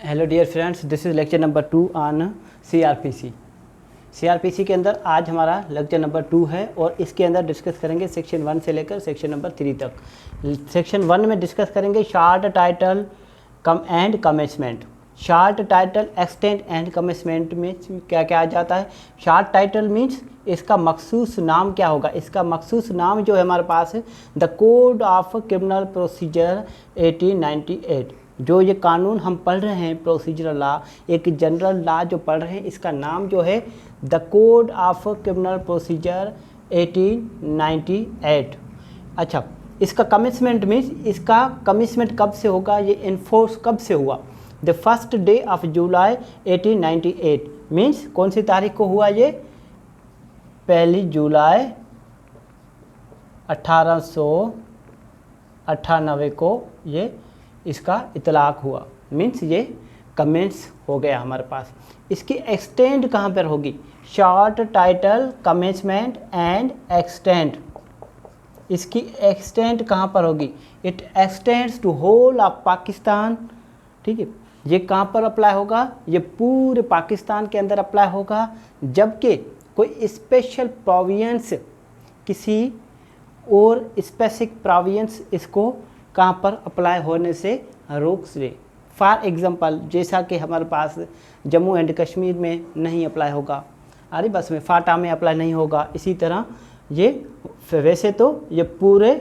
Hello dear friends, this is lecture number 2 on CrPC. CrPC के अंदर आज हमारा लेक्चर नंबर 2 है और इसके अंदर डिस्कस करेंगे सेक्शन 1 से लेकर सेक्शन नंबर 3 तक। सेक्शन 1 में डिस्कस करेंगे short title come and commencement. Short title, extent and commencement में क्या क्या आ जाता है। शार्ट टाइटल मीन्स इसका मखसूस नाम क्या होगा। इसका मखसूस नाम जो है हमारे पास है the code of criminal procedure 1898। जो ये कानून हम पढ़ रहे हैं, प्रोसीजरल लॉ, एक जनरल लॉ जो पढ़ रहे हैं, इसका नाम जो है the code of criminal procedure 1898। अच्छा, इसका कमिटमेंट मीन्स इसका कमिटमेंट कब से होगा, ये इन्फोर्स कब से हुआ। The first day of July 1898 means कौन सी तारीख को हुआ, ये 1 जुलाई 1898 को ये इसका इतलाक़ हुआ। मीन्स ये कमेंट्स हो गया हमारे पास। इसकी एक्सटेंड कहाँ पर होगी, short title commencement and extend. इसकी एक्सटेंड कहाँ पर होगी, it extends to whole of Pakistan. ठीक है, ये कहाँ पर अप्लाई होगा, ये पूरे पाकिस्तान के अंदर अप्लाई होगा। जबकि कोई स्पेशल प्रोविंस, किसी और स्पेसिफिक प्रोविंस इसको कहाँ पर अप्लाई होने से रोक दे। फॉर एग्ज़ाम्पल, जैसा कि हमारे पास जम्मू एंड कश्मीर में नहीं अप्लाई होगा, अरे बस में फाटा में अप्लाई नहीं होगा, इसी तरह ये वैसे तो ये पूरे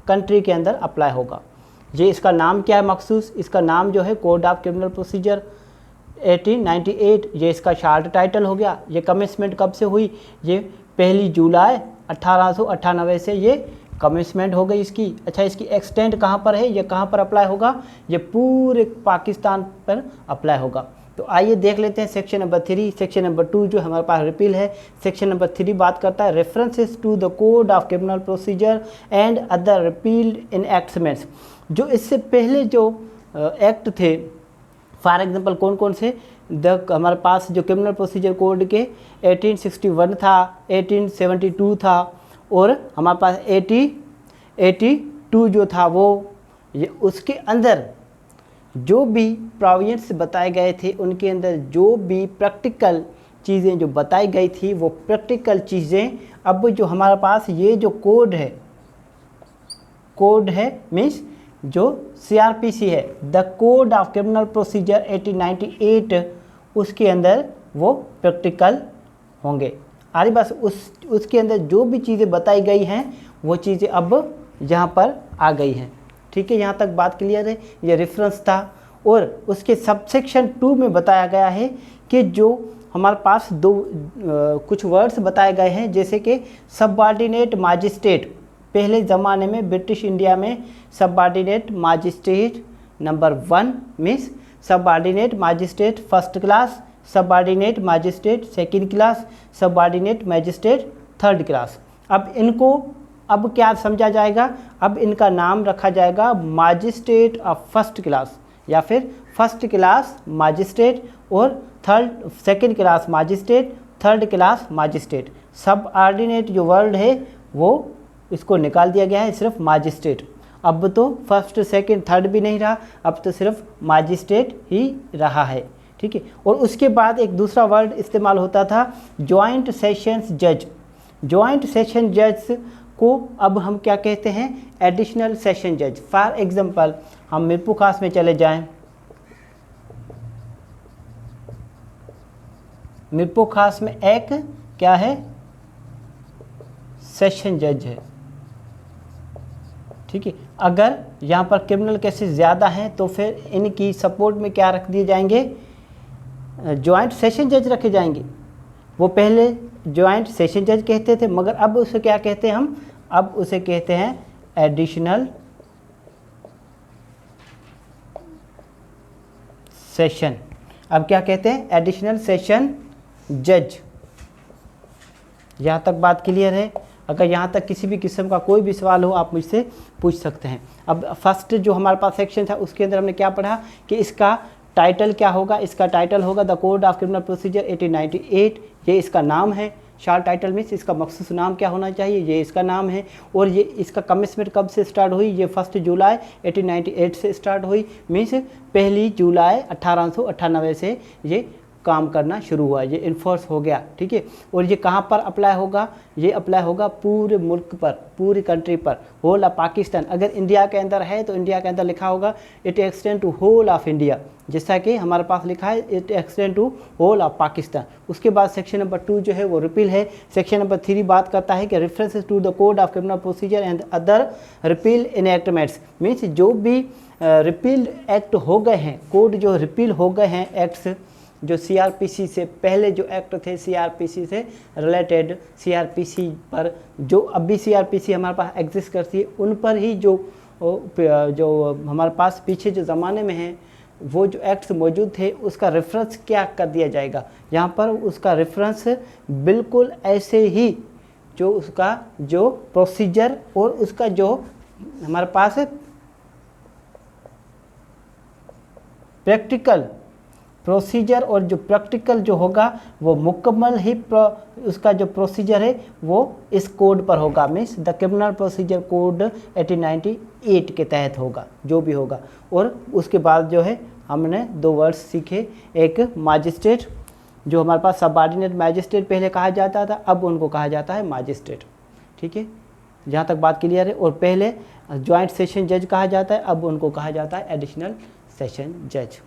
कंट्री के अंदर अप्लाई होगा। ये इसका नाम क्या है मखसूस, इसका नाम जो है कोड ऑफ क्रिमिनल प्रोसीजर 1898। ये इसका शार्ट टाइटल हो गया। ये कमेंसमेंट कब से हुई, ये 1 जुलाई 1898 से ये कमेंसमेंट हो गई इसकी। अच्छा, इसकी एक्सटेंड कहाँ पर है, ये कहाँ पर अप्लाई होगा, ये पूरे पाकिस्तान पर अप्लाई होगा। तो आइए देख लेते हैं सेक्शन नंबर 3। सेक्शन नंबर 2 जो हमारे पास रिपील है। सेक्शन नंबर 3 बात करता है references to the code of criminal procedure and other repealed enactments. जो इससे पहले जो एक्ट थे, फॉर एग्जांपल कौन कौन से, हमारे पास जो क्रिमिनल प्रोसीजर कोड के 1861 था, 1872 था, और हमारे पास 1882 जो था वो, ये उसके अंदर जो भी प्रोविंस बताए गए थे उनके अंदर जो भी प्रैक्टिकल चीज़ें जो बताई गई थी, वो प्रैक्टिकल चीज़ें अब जो हमारे पास ये जो कोड है मीन्स जो सीआरपीसी है, the code of criminal procedure 1898, उसके अंदर वो प्रैक्टिकल होंगे। अरे बस उसके अंदर जो भी चीज़ें बताई गई हैं वो चीज़ें अब यहाँ पर आ गई हैं। ठीक है, यहाँ तक बात क्लियर है। ये रेफरेंस था और उसके सबसेक्शन 2 में बताया गया है कि जो हमारे पास कुछ वर्ड्स बताए गए हैं, जैसे कि सबऑर्डिनेट मजिस्ट्रेट। पहले ज़माने में ब्रिटिश इंडिया में subordinate magistrate number 1 means subordinate magistrate first class, subordinate magistrate second class, subordinate magistrate third class. अब इनको अब क्या समझा जाएगा, अब इनका नाम रखा जाएगा मजिस्ट्रेट ऑफ फर्स्ट क्लास, या फिर फर्स्ट क्लास मजिस्ट्रेट और second class magistrate, third class magistrate. Subordinate जो वर्ड है वो इसको निकाल दिया गया है, सिर्फ मजिस्ट्रेट। अब तो फर्स्ट सेकंड थर्ड भी नहीं रहा, अब तो सिर्फ मजिस्ट्रेट ही रहा है। ठीक है, और उसके बाद एक दूसरा वर्ड इस्तेमाल होता था जॉइंट सेशंस जज। जॉइंट सेशन जज को अब हम क्या कहते हैं, एडिशनल सेशन जज। फॉर एग्जांपल हम मीरपुर खास में चले जाएं, मीरपुर खास में एक क्या है, सेशन जज है। ठीक है, अगर यहाँ पर क्रिमिनल केसेस ज़्यादा हैं तो फिर इनकी सपोर्ट में क्या रख दिए जाएंगे, जॉइंट सेशन जज रखे जाएंगे। वो पहले जॉइंट सेशन जज कहते थे, मगर अब उसे क्या कहते हैं हम, अब उसे कहते हैं एडिशनल सेशन। अब क्या कहते हैं, एडिशनल सेशन जज। यहाँ तक बात क्लियर है। अगर यहाँ तक किसी भी किस्म का कोई भी सवाल हो आप मुझसे पूछ सकते हैं। अब फर्स्ट जो हमारे पास सेक्शन था उसके अंदर हमने क्या पढ़ा कि इसका टाइटल क्या होगा। इसका टाइटल होगा the code of criminal procedure 1898, ये इसका नाम है। शाल टाइटल मीन्स इसका मखसूस नाम क्या होना चाहिए, ये इसका नाम है। और ये इसका कमिटमेंट कब से स्टार्ट हुई, ये 1 जुलाई 1898 से स्टार्ट हुई, मीन्स 1 जुलाई 1898 से ये काम करना शुरू हुआ, ये इन्फोर्स हो गया, ठीक है। और ये कहाँ पर अप्लाई होगा, ये अप्लाई होगा पूरे मुल्क पर, पूरी कंट्री पर, होल ऑफ पाकिस्तान। अगर इंडिया के अंदर है तो इंडिया के अंदर लिखा होगा it extend to whole of India, जैसा कि हमारे पास लिखा है it extend to whole of Pakistan. उसके बाद सेक्शन नंबर 2 जो है वो रिपील है। सेक्शन नंबर 3 बात करता है कि references to the code of criminal procedure and other repeal enactments, means जो भी रिपील एक्ट हो गए हैं, कोड जो रिपील हो गए हैं, एक्ट्स जो सीआरपीसी से पहले जो एक्ट थे, सीआरपीसी से रिलेटेड, सीआरपीसी पर जो अभी सीआरपीसी हमारे पास एग्जिस्ट करती है, उन पर ही जो हमारे पास पीछे जो ज़माने में हैं वो जो एक्ट्स मौजूद थे उसका रेफरेंस क्या कर दिया जाएगा। यहाँ पर उसका रेफरेंस बिल्कुल ऐसे ही जो उसका जो प्रोसीजर और उसका जो हमारे पास प्रैक्टिकल प्रोसीजर और जो प्रैक्टिकल जो होगा वो मुकम्मल ही उसका जो प्रोसीजर है वो इस कोड पर होगा, means the criminal procedure code 1898 के तहत होगा जो भी होगा। और उसके बाद जो है हमने 2 वर्ड्स सीखे, एक मजिस्ट्रेट, जो हमारे पास सबऑर्डिनेट मैजिस्ट्रेट पहले कहा जाता था, अब उनको कहा जाता है मजिस्ट्रेट, ठीक है, जहाँ तक बात क्लियर है। और पहले जॉइंट सेशन जज कहा जाता है, अब उनको कहा जाता है एडिशनल सेशन जज।